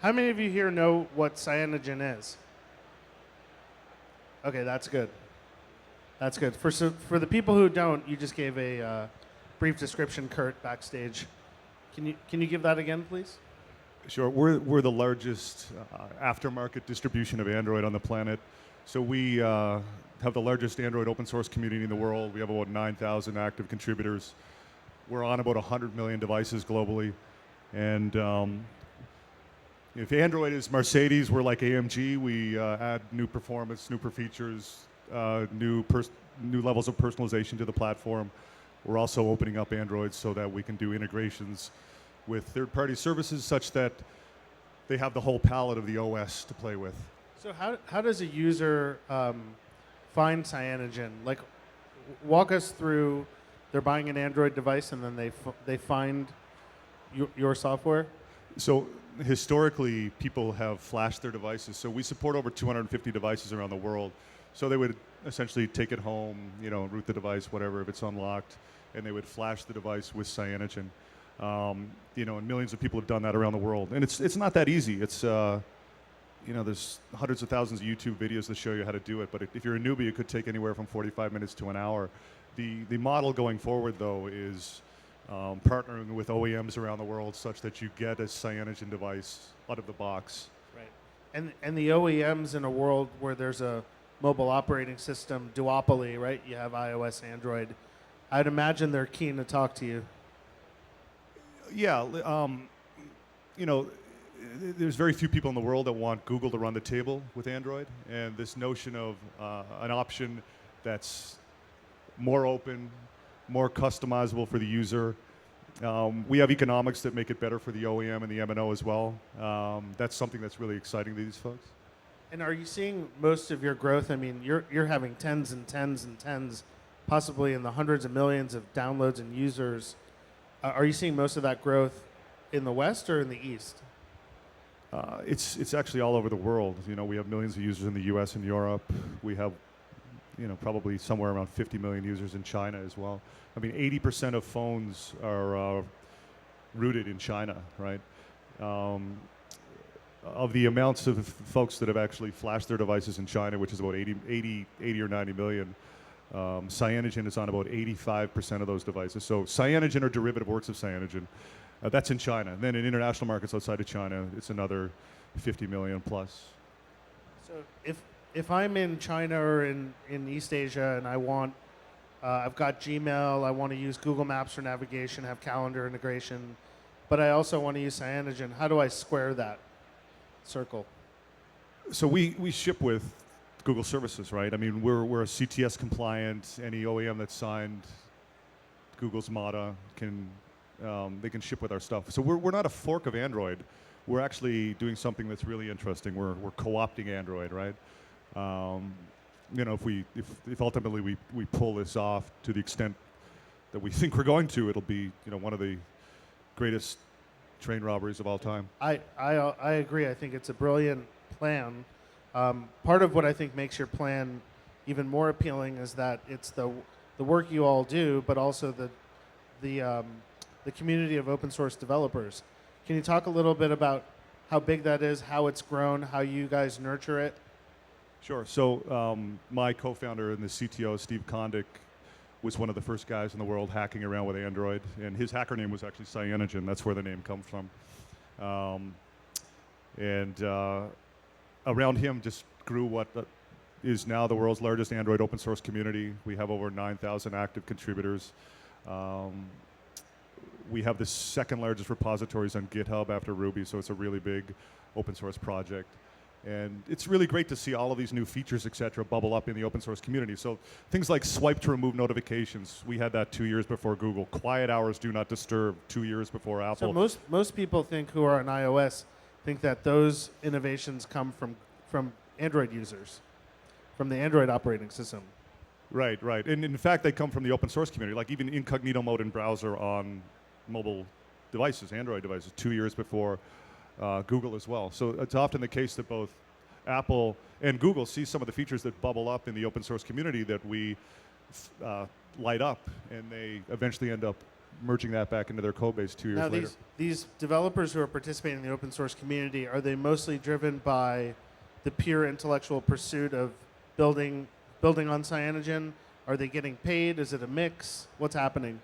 How many of you here know what cyanogen is? Okay, that's good. That's good. For the people who don't, you just gave a brief description, Kirt, backstage. Can you give that again, please? Sure. We're the largest aftermarket distribution of Android on the planet. So we have the largest Android open source community in the world. We have about 9,000 active contributors. We're on about 100 million devices globally. And if Android is Mercedes, we're like AMG. We add new performance, new features, new levels of personalization to the platform. We're also opening up Android so that we can do integrations with third-party services such that they have the whole palette of the OS to play with. So how does a user find Cyanogen? Like, walk us through. They're buying an Android device and then they find your software. So historically, people have flashed their devices. So we support over 250 devices around the world. So they would essentially take it home, root the device, whatever, if it's unlocked, and they would flash the device with Cyanogen. And millions of people have done that around the world. And it's not that easy. It's, there's hundreds of thousands of YouTube videos that show you how to do it. But if you're a newbie, it could take anywhere from 45 minutes to an hour. The model going forward, though, is partnering with OEMs around the world such that you get a Cyanogen device out of the box. Right. And the OEMs in a world where there's a mobile operating system duopoly, right? You have iOS, Android. I'd imagine they're keen to talk to you. Yeah, there's very few people in the world that want Google to run the table with Android, and this notion of an option that's more open, more customizable for the user. We have economics that make it better for the OEM and the MNO as well. That's something that's really exciting to these folks. And are you seeing most of your growth? I mean, you're having tens and tens and tens, possibly in the hundreds of millions of downloads and users. Are you seeing most of that growth in the West or in the East? It's actually all over the world. We have millions of users in the U.S. and Europe. We have, probably somewhere around 50 million users in China as well. I mean, 80% of phones are rooted in China, right? Of the amounts of folks that have actually flashed their devices in China, which is about 80 or 90 million, Cyanogen is on about 85% of those devices. So Cyanogen or derivative works of Cyanogen, that's in China. And then in international markets outside of China, it's another 50 million plus. So if I'm in China or in East Asia and I've got Gmail, I want to use Google Maps for navigation, have calendar integration, but I also want to use Cyanogen, how do I square that circle? So we ship with Google services, right? I mean, we're a CTS compliant. Any OEM that's signed Google's MATA they can ship with our stuff. So we're not a fork of Android. We're actually doing something that's really interesting. We're co-opting Android, right? If ultimately we pull this off to the extent that we think we're going to, it'll be one of the greatest train robberies of all time. I agree. I think it's a brilliant plan. Part of what I think makes your plan even more appealing is that it's the work you all do, but also the community of open source developers. Can you talk a little bit about how big that is, how it's grown, how you guys nurture it? Sure. So my co-founder and the CTO, Steve Kondik, was one of the first guys in the world hacking around with Android, and his hacker name was actually Cyanogen. That's where the name comes from. Around him just grew what is now the world's largest Android open source community. We have over 9,000 active contributors. We have the second largest repositories on GitHub after Ruby, so it's a really big open source project. And it's really great to see all of these new features, et cetera, bubble up in the open source community. So things like swipe to remove notifications, we had that 2 years before Google. Quiet hours, do not disturb, 2 years before Apple. So most people who are on iOS think that those innovations come from Android users, from the Android operating system. Right. And in fact, they come from the open source community, like even incognito mode in browser on mobile devices, Android devices, 2 years before Google as well. So it's often the case that both Apple and Google see some of the features that bubble up in the open source community that we light up, and they eventually end up merging that back into their code base 2 years Now, later. these developers who are participating in the open source community, are they mostly driven by the pure intellectual pursuit of building on Cyanogen? Are they getting paid? Is it a mix? What's happening?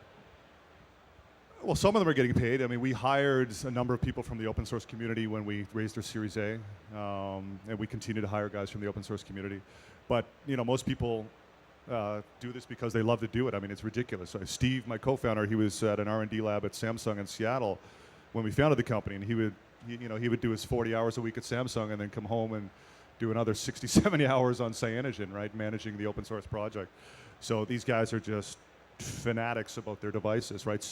Well, some of them are getting paid. I mean, we hired a number of people from the open source community when we raised our Series A, and we continue to hire guys from the open source community. But most people do this because they love to do it. I mean, it's ridiculous. Steve, my co-founder, he was at an R&D lab at Samsung in Seattle when we founded the company, and he would do his 40 hours a week at Samsung and then come home and do another 60, 70 hours on Cyanogen, right, managing the open source project. So these guys are just fanatics about their devices, right?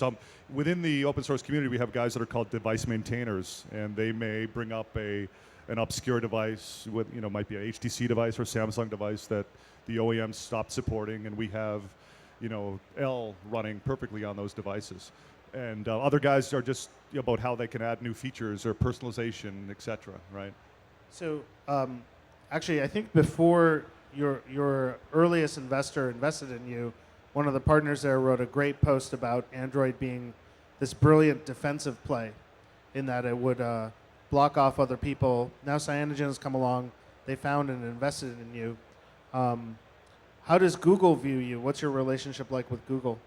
Within the open source community, we have guys that are called device maintainers, and they may bring up an obscure device with, might be a HTC device or Samsung device that the OEM stopped supporting, and we have, L running perfectly on those devices. And other guys are just about how they can add new features or personalization, etc. Right? So, actually, I think before your earliest investor invested in you, one of the partners there wrote a great post about Android being this brilliant defensive play, in that it would block off other people. Now Cyanogen has come along, they found and invested in you. How does Google view you? What's your relationship like with Google?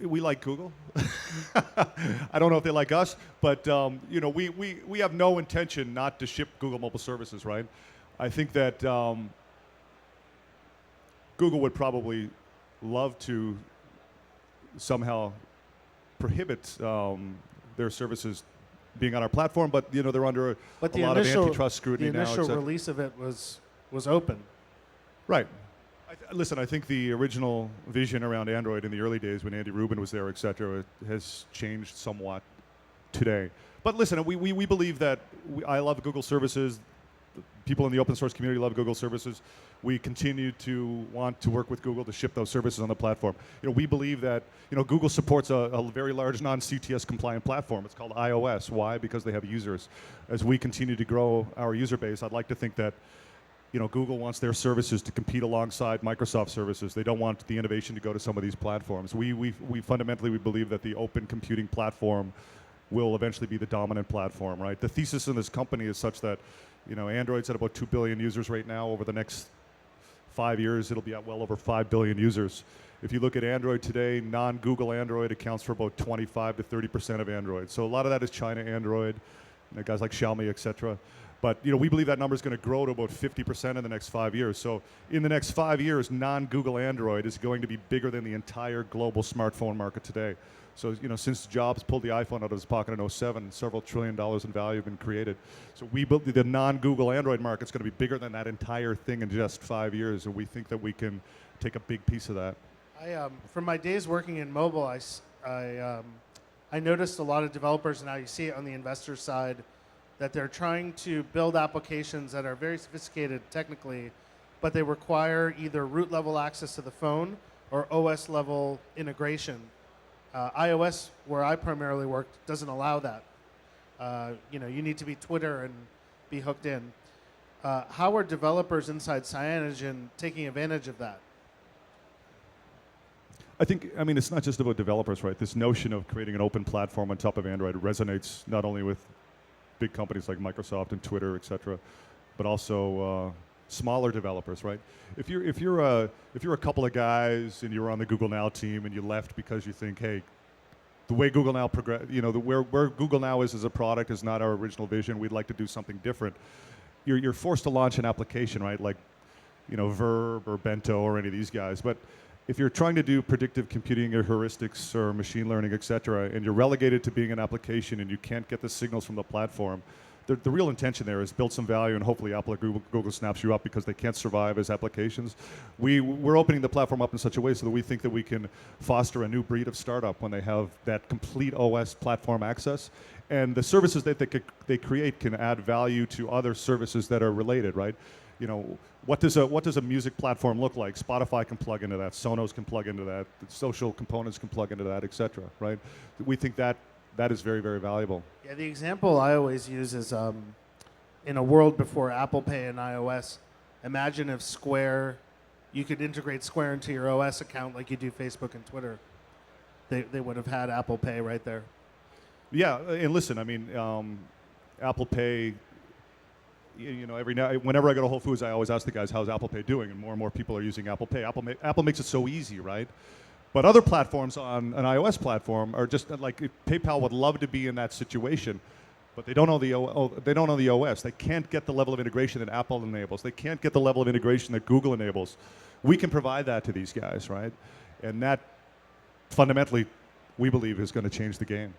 We like Google. I don't know if they like us, but we have no intention not to ship Google mobile services, right? I think that Google would probably love to somehow prohibit their services being on our platform, but they're under a lot of antitrust scrutiny now. The initial release of it was open. Right. Listen, I think the original vision around Android in the early days when Andy Rubin was there, et cetera, has changed somewhat today. But listen, we believe that I love Google services. People in the open source community love Google services. We continue to want to work with Google to ship those services on the platform. We believe that Google supports a very large non-CTS compliant platform. It's called iOS. Why? Because they have users. As we continue to grow our user base, I'd like to think that Google wants their services to compete alongside Microsoft services. They don't want the innovation to go to some of these platforms. We fundamentally believe that the open computing platform will eventually be the dominant platform, right? The thesis in this company is such that Android's at about 2 billion users right now. Over the next 5 years, it'll be at well over 5 billion users. If you look at Android today, non-Google Android accounts for about 25 to 30% of Android. So a lot of that is China Android, guys like Xiaomi, et cetera. But we believe that number is going to grow to about 50% in the next 5 years. So in the next 5 years, non-Google Android is going to be bigger than the entire global smartphone market today. So since Jobs pulled the iPhone out of his pocket in 2007, several $1 trillion in value have been created. So we believe the non-Google Android market is going to be bigger than that entire thing in just 5 years, and we think that we can take a big piece of that. From my days working in mobile, I noticed a lot of developers, and now you see it on the investor side, that they're trying to build applications that are very sophisticated technically, but they require either root level access to the phone or OS level integration. iOS, where I primarily worked, doesn't allow that. You need to be Twitter and be hooked in. How are developers inside Cyanogen taking advantage of that? I mean, it's not just about developers, right? This notion of creating an open platform on top of Android resonates not only with big companies like Microsoft and Twitter, et cetera, but also smaller developers, right? If you're a couple of guys and you're on the Google Now team and you left because you think, hey, the way Google Now where Google Now is as a product is not our original vision. We'd like to do something different. You're forced to launch an application, right? Like, Verb or Bento or any of these guys. But if you're trying to do predictive computing or heuristics or machine learning, et cetera, and you're relegated to being an application and you can't get the signals from the platform, the real intention there is build some value and hopefully Apple or Google snaps you up because they can't survive as applications. We're opening the platform up in such a way so that we think that we can foster a new breed of startup when they have that complete OS platform access. And the services that they create can add value to other services that are related, right? What does a music platform look like? Spotify can plug into that. Sonos can plug into that. The social components can plug into that, et cetera, right? We think that is very, very valuable. Yeah, the example I always use is in a world before Apple Pay and iOS, imagine if Square you could integrate Square into your OS account like you do Facebook and Twitter, they would have had Apple Pay right there. Yeah, and listen, I mean, Apple Pay. You know, whenever I go to Whole Foods, I always ask the guys, "How's Apple Pay doing?" And more people are using Apple Pay. Apple makes it so easy, right? But other platforms on an iOS platform are just like PayPal would love to be in that situation, but they don't know the OS. They can't get the level of integration that Apple enables. They can't get the level of integration that Google enables. We can provide that to these guys, right? And that fundamentally, we believe, is going to change the game.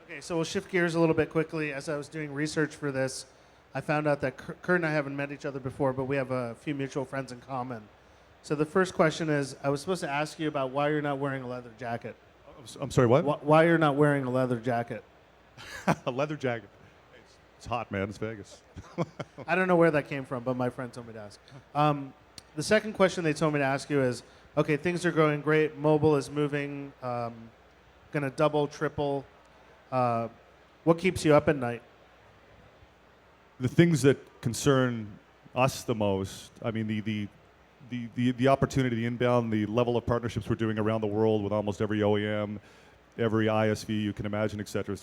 Okay, so we'll shift gears a little bit quickly. As I was doing research for this, I found out that Kurt and I haven't met each other before, but we have a few mutual friends in common. So the first question is, I was supposed to ask you about why you're not wearing a leather jacket. I'm sorry, what? Why you're not wearing a leather jacket? A leather jacket. It's hot, man. It's Vegas. I don't know where that came from, but my friend told me to ask. The second question they told me to ask you is, okay, things are going great. Mobile is moving, going to double, triple. What keeps you up at night? The things that concern us the most, I mean, the opportunity, the inbound, the level of partnerships we're doing around the world with almost every OEM, every ISV you can imagine, et cetera, it's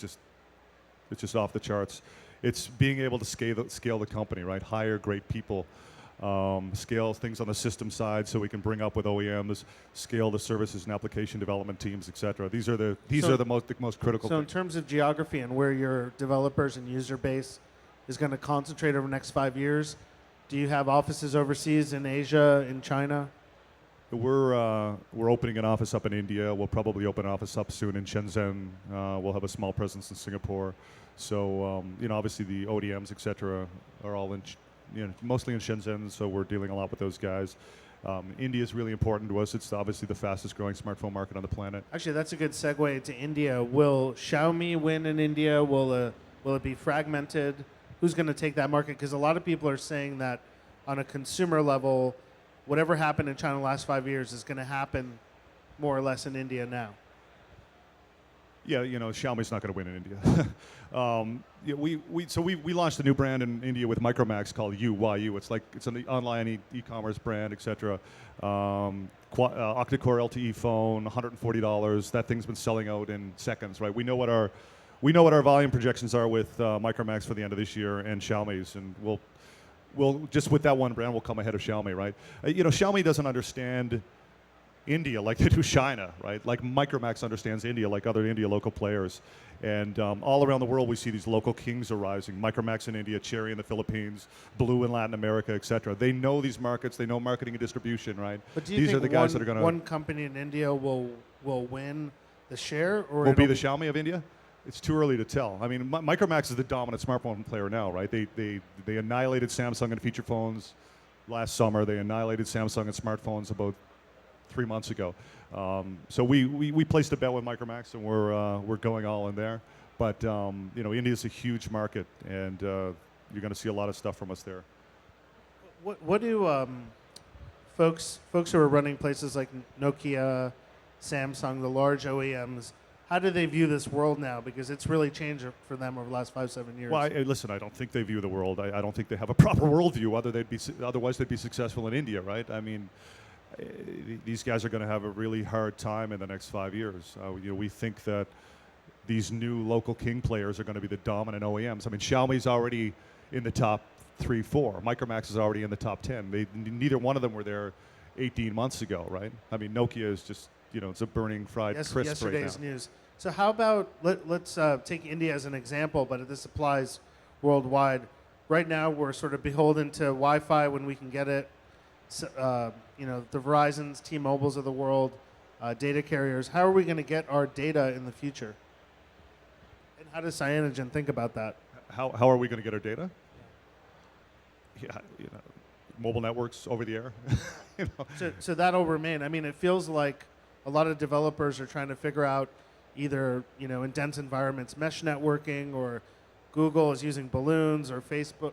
just off the charts. It's being able to scale the company, right? Hire great people, scale things on the system side so we can bring up with OEMs, scale the services and application development teams, et cetera. These are the most critical. So in terms of geography and where your developers and user base is going to concentrate over the next 5 years, do you have offices overseas in Asia, in China? We're opening an office up in India. We'll probably open an office up soon in Shenzhen. We'll have a small presence in Singapore. So obviously the ODMs, et cetera, are all mostly in Shenzhen. So we're dealing a lot with those guys. India is really important to us. It's obviously the fastest growing smartphone market on the planet. Actually, that's a good segue to India. Will Xiaomi win in India? Will it be fragmented? Who's going to take that market? Because a lot of people are saying that on a consumer level, whatever happened in China the last 5 years is going to happen more or less in India now. Yeah, Xiaomi's not going to win in India. We launched a new brand in India with MicroMax called YU. It's an online e-commerce brand, etc. Octa-core LTE phone, $140. That thing's been selling out in seconds, right? We know what our volume projections are with MicroMax for the end of this year and Xiaomi's, and we'll just with that one brand, we'll come ahead of Xiaomi, right? Xiaomi doesn't understand India like they do China, right? Like Micromax understands India like other India local players. And all around the world, we see these local kings arising. Micromax in India, Cherry in the Philippines, Blue in Latin America, et cetera. They know these markets. They know marketing and distribution, right? But do you these think are the guys that are going to... one company in India will win the share? Or will be the Xiaomi of India? It's too early to tell. I mean, Micromax is the dominant smartphone player now, right? They annihilated Samsung in feature phones last summer. They annihilated Samsung in smartphones about 3 months ago. So we placed a bet with Micromax, and we're going all in there. But India is a huge market, and you're going to see a lot of stuff from us there. What do folks who are running places like Nokia, Samsung, the large OEMs, how do they view this world now? Because it's really changed for them over the last 5-7 years. Well, listen, I don't think they view the world. I don't think they have a proper worldview. Otherwise, they'd be successful in India, right? I mean, these guys are going to have a really hard time in the next 5 years. We think that these new local king players are going to be the dominant OEMs. I mean, Xiaomi's already in the top 3-4. Micromax is already in the top 10. Neither one of them were there 18 months ago, right? I mean, Nokia is just, it's a burning fried crisp right now. Yesterday's news. So how about, let's take India as an example, but this applies worldwide. Right now, we're sort of beholden to Wi-Fi when we can get it. The Verizons, T-Mobiles of the world, data carriers. How are we going to get our data in the future? And how does Cyanogen think about that? How are we going to get our data? Yeah, mobile networks over the air. So that'll remain. I mean, it feels like a lot of developers are trying to figure out either, in dense environments, mesh networking, or Google is using balloons, or Facebook,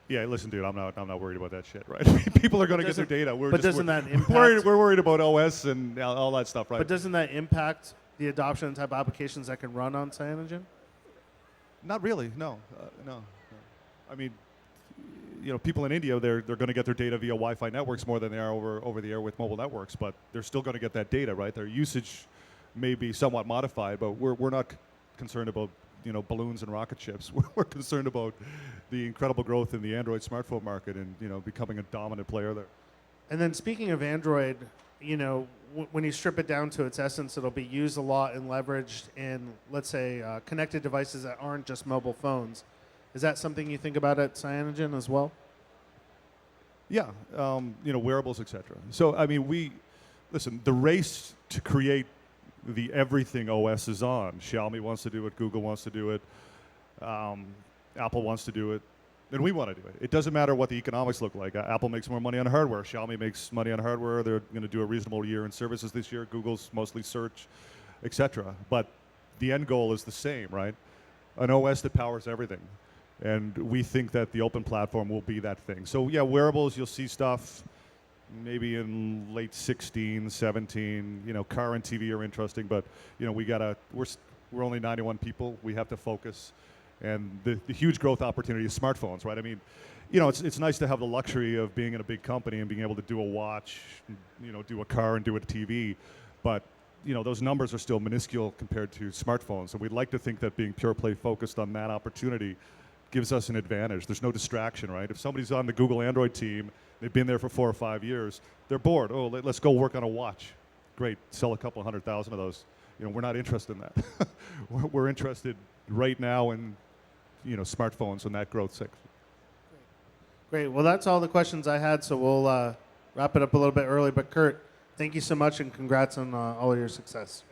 Yeah, listen, dude, I'm not worried about that shit, right? People are going to get their data. We're worried about OS and all that stuff, right? But doesn't that impact the adoption type of applications that can run on Cyanogen? Not really, no. I mean, people in India, they're going to get their data via Wi-Fi networks more than they are over the air with mobile networks, but they're still going to get that data, right? Their usage may be somewhat modified, but we're not concerned about balloons and rocket ships. We're concerned about the incredible growth in the Android smartphone market and becoming a dominant player there. And then speaking of Android, when you strip it down to its essence, it'll be used a lot and leveraged in, let's say, connected devices that aren't just mobile phones. Is that something you think about at Cyanogen as well? Yeah, wearables, etc. So, I mean, listen, the race to create the everything OS is on. Xiaomi wants to do it, Google wants to do it, Apple wants to do it, and we want to do it. It doesn't matter what the economics look like. Apple makes more money on hardware. Xiaomi makes money on hardware. They're going to do a reasonable year in services this year. Google's mostly search, etc. But the end goal is the same, right? An OS that powers everything. And we think that the open platform will be that thing. So yeah, wearables, you'll see stuff maybe in late 16, 17. Car and TV are interesting, but we're only 91 people. We have to focus. And the huge growth opportunity is smartphones, right? I mean, it's nice to have the luxury of being in a big company and being able to do a watch, do a car and do a TV. But those numbers are still minuscule compared to smartphones. And we'd like to think that being pure play focused on that opportunity gives us an advantage. There's no distraction, right? If somebody's on the Google Android team, they've been there for 4 or 5 years, they're bored. Oh, let's go work on a watch. Great, sell a couple 100,000 of those. We're not interested in that. we're interested right now in, smartphones and that growth section. Great. Well, that's all the questions I had, so we'll wrap it up a little bit early. But Kirt, thank you so much, and congrats on all of your success.